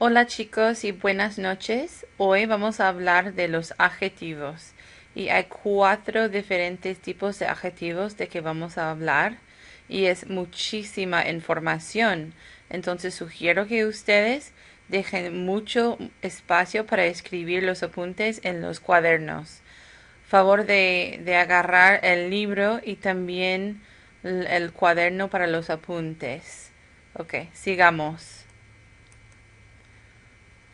Hola chicos y buenas noches. Hoy vamos a hablar de los adjetivos. Y hay 4 diferentes tipos de adjetivos de que vamos a hablar. Y es muchísima información. Entonces sugiero que ustedes dejen mucho espacio para escribir los apuntes en los cuadernos. Favor de agarrar el libro y también el cuaderno para los apuntes. Ok, sigamos.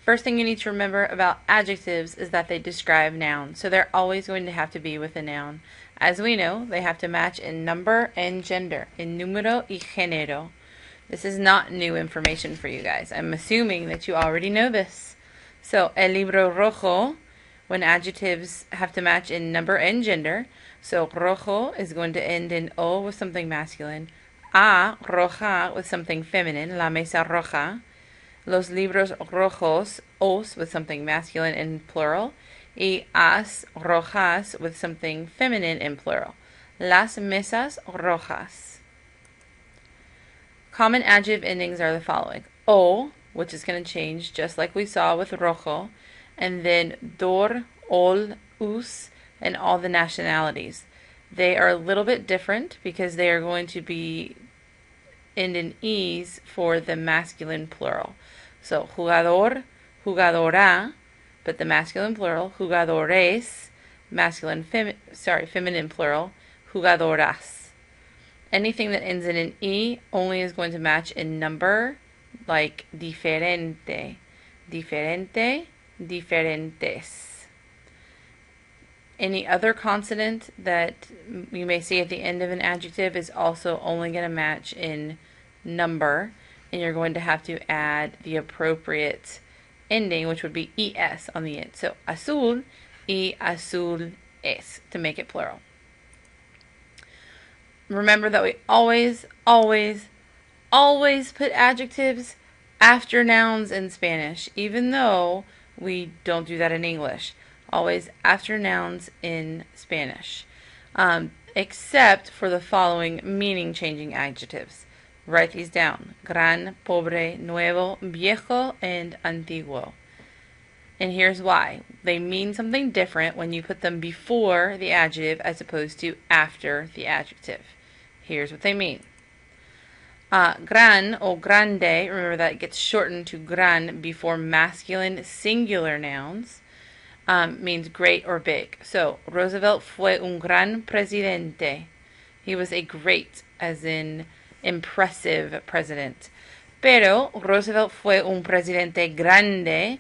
First thing you need to remember about adjectives is that they describe nouns, so they're always going to have to be with a noun. As we know, they have to match in number and gender, in número y género. This is not new information for you guys. I'm assuming that you already know this. So, el libro rojo, when adjectives have to match in number and gender, so rojo is going to end in o with something masculine, a roja with something feminine, la mesa roja. Los libros rojos, os with something masculine in plural, y as rojas with something feminine in plural. Las mesas rojas. Common adjective endings are the following. O, which is going to change just like we saw with rojo, and then dor, ol, us, and all the nationalities. They are a little bit different because they are going to be end in es for the masculine plural. So, jugador, jugadora, but the masculine plural, jugadores, feminine plural, jugadoras. Anything that ends in an e only is going to match in number, like diferente, diferente, diferentes. Any other consonant that you may see at the end of an adjective is also only going to match in number, and you're going to have to add the appropriate ending, which would be es on the end. So azul y azul es to make it plural. Remember that we always put adjectives after nouns in Spanish, even though we don't do that in English. Always after nouns in Spanish, except for the following meaning-changing adjectives. Write these down. Gran, pobre, nuevo, viejo, and antiguo. And here's why. They mean something different when you put them before the adjective as opposed to after the adjective. Here's what they mean. Gran or grande, remember that it gets shortened to gran before masculine singular nouns, means great or big. So, Roosevelt fue un gran presidente. He was a great, as in impressive president. Pero Roosevelt fue un presidente grande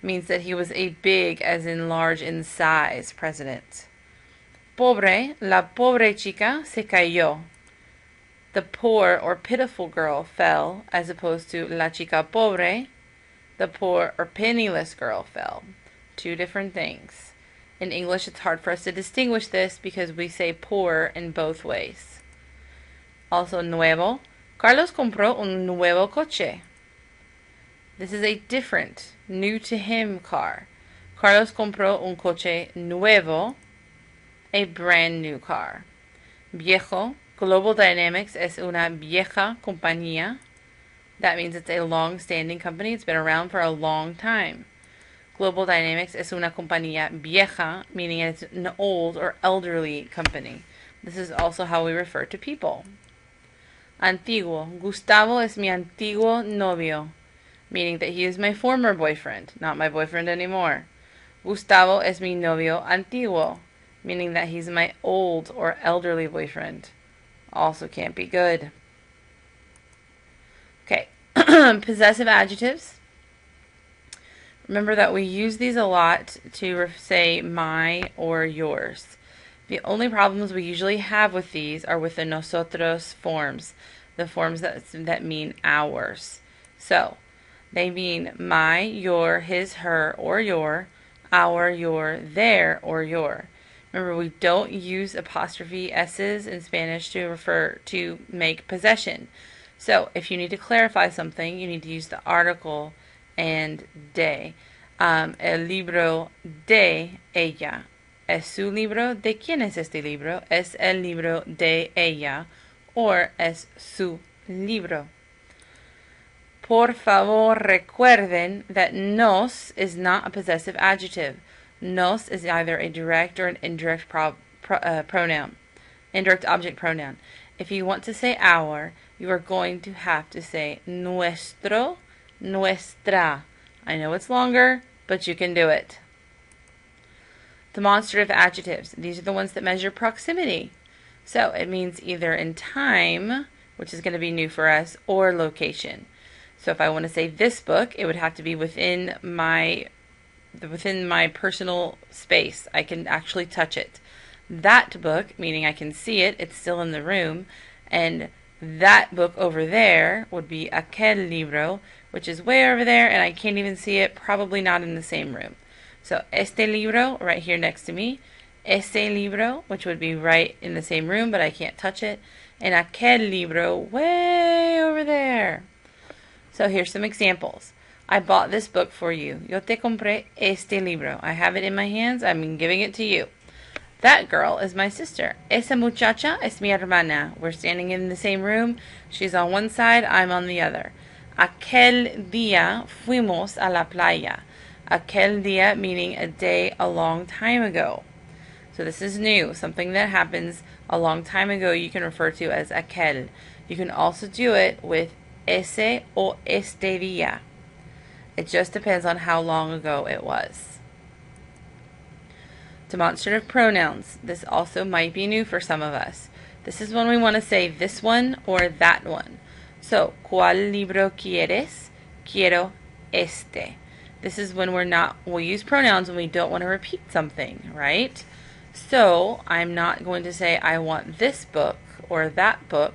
means that he was a big, as in large in size, president. Pobre, la pobre chica se cayó. The poor or pitiful girl fell, as opposed to la chica pobre, the poor or penniless girl fell. Two different things. In English, it's hard for us to distinguish this because we say poor in both ways. Also, nuevo. Carlos compró un nuevo coche. This is a different, new to him car. Carlos compró un coche nuevo, a brand new car. Viejo. Global Dynamics es una vieja compañía. That means it's a long-standing company. It's been around for a long time. Global Dynamics es una compañía vieja, meaning it's an old or elderly company. This is also how we refer to people. Antiguo. Gustavo es mi antiguo novio, meaning that he is my former boyfriend, not my boyfriend anymore. Gustavo es mi novio antiguo, meaning that he's my old or elderly boyfriend. Also can't be good. Okay, possessive adjectives. Remember that we use these a lot to say my or yours. The only problems we usually have with these are with the nosotros forms, the forms that mean ours. So, they mean my, your, his, her, or your, our, your, their, or your. Remember, we don't use apostrophe s's in Spanish to make possession. So, if you need to clarify something, you need to use the article and de. El libro de ella. ¿Es su libro? ¿De quién es este libro? ¿Es el libro de ella? Or es su libro. Por favor, recuerden that nos is not a possessive adjective. Nos is either a direct or an indirect pronoun, indirect object pronoun. If you want to say our, you are going to have to say nuestro, nuestra. I know it's longer, but you can do it. Demonstrative adjectives. These are the ones that measure proximity. So it means either in time, which is going to be new for us, or location. So if I want to say this book, it would have to be within my personal space. I can actually touch it. That book, meaning I can see it, it's still in the room, and that book over there would be aquel libro, which is way over there, and I can't even see it, probably not in the same room. So este libro, right here next to me, ese libro, which would be right in the same room, but I can't touch it, and aquel libro, way over there. So here's some examples. I bought this book for you. Yo te compré este libro. I have it in my hands. I'm giving it to you. That girl is my sister. Esa muchacha es mi hermana. We're standing in the same room. She's on one side, I'm on the other. Aquel día fuimos a la playa. Aquel día meaning a day a long time ago. So this is new. Something that happens a long time ago you can refer to as aquel. You can also do it with ese o este día. It just depends on how long ago it was. Demonstrative pronouns. This also might be new for some of us. This is when we want to say this one or that one. So, ¿cuál libro quieres? Quiero este. This is when we'll use pronouns when we don't want to repeat something, right? So, I'm not going to say I want this book or that book.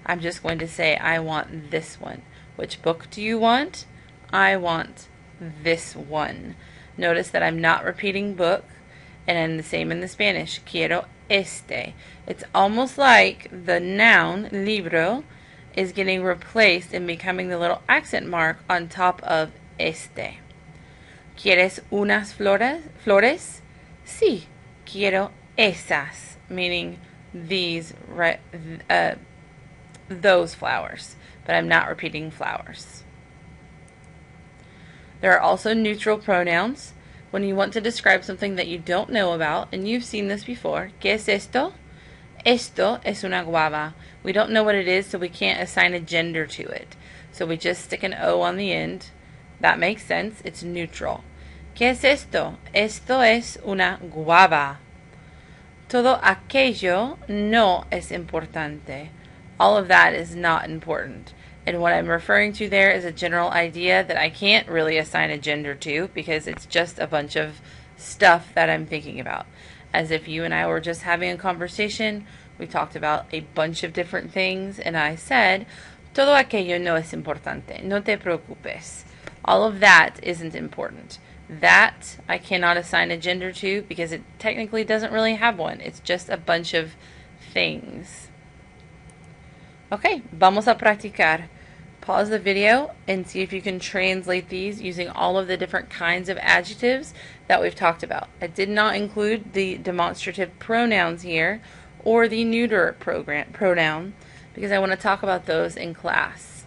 I'm just going to say I want this one. Which book do you want? I want this one. Notice that I'm not repeating book, and then the same in the Spanish. Quiero este. It's almost like the noun, libro, is getting replaced and becoming the little accent mark on top of este. ¿Quieres unas flores? Sí, quiero esas, meaning those flowers, but I'm not repeating flowers. There are also neutral pronouns. When you want to describe something that you don't know about, and you've seen this before, ¿qué es esto? Esto es una guava. We don't know what it is, so we can't assign a gender to it. So we just stick an O on the end. That makes sense. It's neutral. ¿Qué es esto? Esto es una guava. Todo aquello no es importante. All of that is not important. And what I'm referring to there is a general idea that I can't really assign a gender to because it's just a bunch of stuff that I'm thinking about. As if you and I were just having a conversation, we talked about a bunch of different things, and I said, todo aquello no es importante, no te preocupes. All of that isn't important. That I cannot assign a gender to because it technically doesn't really have one. It's just a bunch of things. Okay, vamos a practicar. Pause the video and see if you can translate these using all of the different kinds of adjectives that we've talked about. I did not include the demonstrative pronouns here or the neuter pronoun because I want to talk about those in class.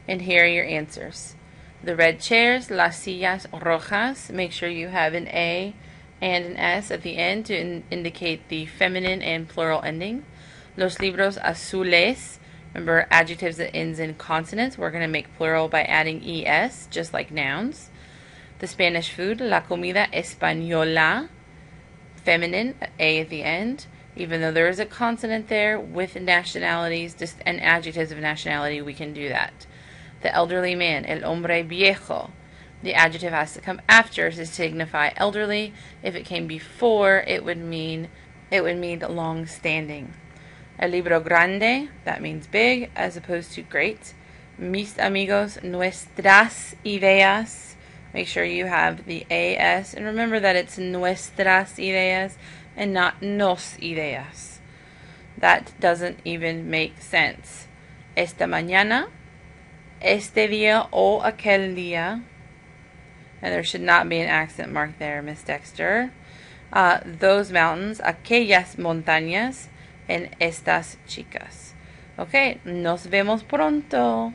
And here are your answers. The red chairs, las sillas rojas. Make sure you have an A and an S at the end to indicate the feminine and plural ending. Los libros azules. Remember, adjectives that ends in consonants. We're going to make plural by adding ES, just like nouns. The Spanish food, la comida española. Feminine, A at the end. Even though there is a consonant there with nationalities and adjectives of nationality, we can do that. The elderly man, el hombre viejo. The adjective has to come after to signify elderly. If it came before, it would mean long-standing. El libro grande, that means big as opposed to great. Mis amigos, nuestras ideas. Make sure you have the AS, and remember that it's nuestras ideas and not nos ideas. That doesn't even make sense. Esta mañana, este día o aquel día. And there should not be an accent mark there, Miss Dexter. Those mountains, aquellas montañas, and estas chicas. Ok, nos vemos pronto.